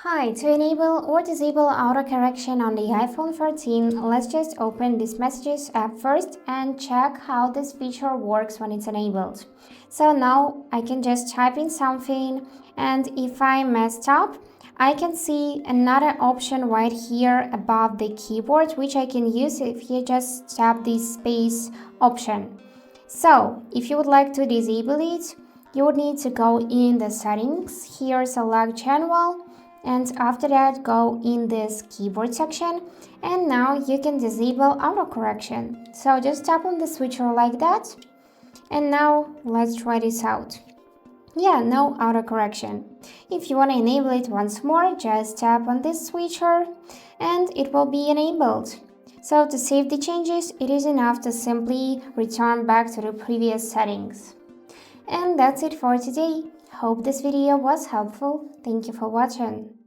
Hi, to enable or disable autocorrection on the iPhone 13, let's just open this Messages app first and check how this feature works when it's enabled. So now I can just type in something, and if I messed up, I can see another option right here above the keyboard, which I can use if you just tap this space option. So if you would like to disable it, you would need to go in the settings, here select general, and after that go in this keyboard section, and now you can disable autocorrection. So just tap on the switcher like that, and now let's try this out. Yeah, no autocorrection. If you want to enable it once more, just tap on this switcher and it will be enabled. So to save the changes, it is enough to simply return back to the previous settings. And that's it for today. Hope this video was helpful. Thank you for watching.